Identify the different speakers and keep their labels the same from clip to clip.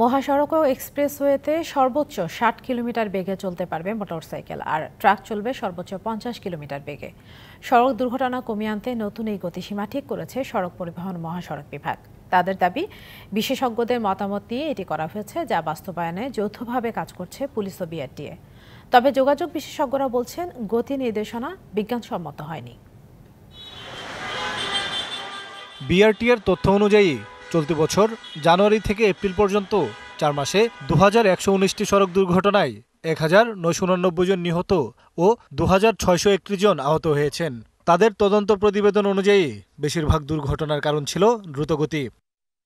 Speaker 1: মহাসড়ক ও এক্সপ্রেসওয়েতে সর্বোচ্চ ৬০ কিলোমিটার বেগে চলতে পারবে মোটরসাইকেল, আর ট্রাক চলবে সর্বোচ্চ ৫০ কিলোমিটার বেগে। সড়ক দুর্ঘটনা কমিয়ে আনতে নতুন এই গতিসীমা ঠিক করেছে সড়ক পরিবহন মহাসড়ক বিভাগ। তাদের দাবি, বিশেষজ্ঞদের মতামত নিয়ে এটি করা হয়েছে, যা বাস্তবায়নে যৌথভাবে কাজ করছে পুলিশ ও বিআরটিএ। তবে যোগাযোগ বিশেষজ্ঞরা বলছেন, গতি নির্দেশনা বিজ্ঞানসম্মত হয়নি।
Speaker 2: বিআরটিএর তথ্য অনুযায়ী চলতি বছর জানুয়ারি থেকে এপ্রিল পর্যন্ত ৪ মাসে ২১১৯টি সড়ক দুর্ঘটনায় ১,৯৮৯ জন নিহত ও ২,৬৩১ জন আহত হয়েছেন। তাদের তদন্ত প্রতিবেদন অনুযায়ী বেশিরভাগ দুর্ঘটনার কারণ ছিল দ্রুতগতি।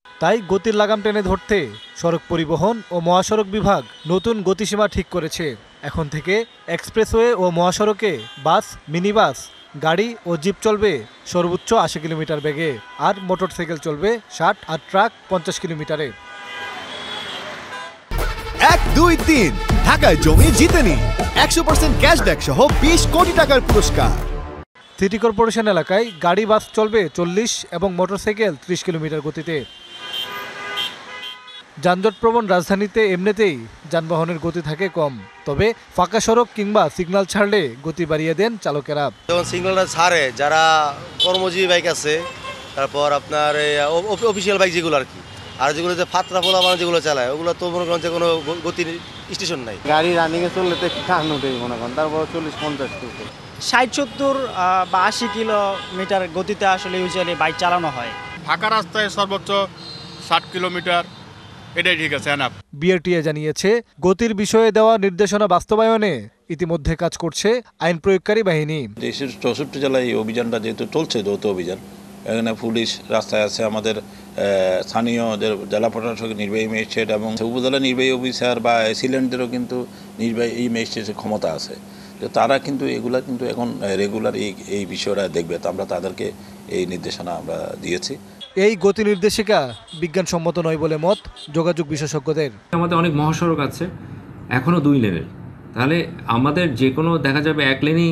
Speaker 2: তাই গতির লাগাম টেনে ধরতে সড়ক পরিবহন ও মহাসড়ক বিভাগ নতুন গতিসীমা ঠিক করেছে। এখন থেকে এক্সপ্রেসওয়ে ও মহাসড়কে বাস, মিনিবাস, গাড়ি ও জিপ চলবে সর্বোচ্চ ৮০ কিলোমিটার বেগে, আর মোটরসাইকেল চলবে ৬০ আর ট্রাক ৫০ কিলোমিটারে।
Speaker 3: ১, ২, ৩ ঢাকায় জমি জিতে নিন ১০০% ক্যাশব্যাক সহ ২০ কোটি টাকার পুরস্কার।
Speaker 2: সিটি কর্পোরেশন এলাকায় গাড়ি, বাস চলবে ৪০ এবং মোটরসাইকেল ৩০ কিলোমিটার গতিতে। যানজটপ্রবণ রাজধানীতে এমনিতেই যানবাহনের গতি থাকে কম, তবে ফাঁকা সড়ক কিংবা সিগন্যাল ছাড়লে গতি বাড়িয়ে দেন চালকেরা।
Speaker 4: যখন সিগন্যালটা ছাড়ে, যারা কর্মজীবী বাইক আছে, তারপর আপনার অফিসিয়াল বাইক যেগুলো আর কি, আর যেগুলো যে ফাতরা পোলা মানে যেগুলো চালায়, ওগুলো তো মনে করেন যে কোনো গতির স্টেশন নাই।
Speaker 5: গাড়ি রানিংয়ে চললে তো একটু টান উঠেই মনে করেন, তারপর ৪০-৫০
Speaker 6: ৬০-৭০ বা ৮০ কিলোমিটার গতিতে আসলে ইউজুয়ালি বাইক চালানো হয়।
Speaker 7: ফাঁকা রাস্তায় সর্বোচ্চ ৬০ কিলোমিটার, এটাই ঠিক আছে।
Speaker 2: বিআরটিএ জানিয়েছে, গতির বিষয়ে দেওয়া নির্দেশনা বাস্তবায়নে ইতিমধ্যে কাজ করছে আইন প্রয়োগকারী বাহিনী।
Speaker 8: দেশের ৬৪ জেলায় এই অভিযানটা যেহেতু চলছে, যৌথ অভিযান, এখানে পুলিশ রাস্তায় আছে, আমাদের স্থানীয় জেলা প্রশাসক, নির্বাহী ম্যাজিস্ট্রেট এবং উপজেলা নির্বাহী অফিসার বা অ্যাসিস্ট্যান্টদেরও কিন্তু নির্বাহী ম্যাজিস্ট্রেটের ক্ষমতা আছে। তো তারা কিন্তু এগুলা কিন্তু এখন রেগুলার এই বিষয়টা দেখবে। তো আমরা তাদেরকে এই নির্দেশনা আমরা দিয়েছি।
Speaker 2: এই গতি নির্দেশিকা বিজ্ঞানসম্মত নয় বলে মত যোগাযোগ বিশেষজ্ঞদের।
Speaker 9: আমাদের অনেক মহাসড়ক আছে এখনও 2 লেনের, তাহলে আমাদের যে কোনো দেখা যাবে 1 লেনই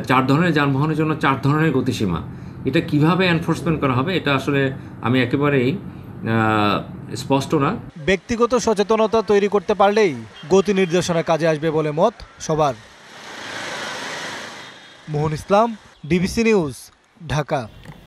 Speaker 9: 4 ধরনের যানবাহনের জন্য 4 ধরনের গতিসীমা। এটা কিভাবে এনফোর্সমেন্ট করা হবে, এটা আসলে আমি একেবারেই স্পষ্ট না।
Speaker 2: ব্যক্তিগত সচেতনতা তৈরি করতে পারলেই গতি নির্দেশনা কাজে আসবে বলে মত সবার। মোহন ইসলাম, ডিবিসি নিউজ, ঢাকা।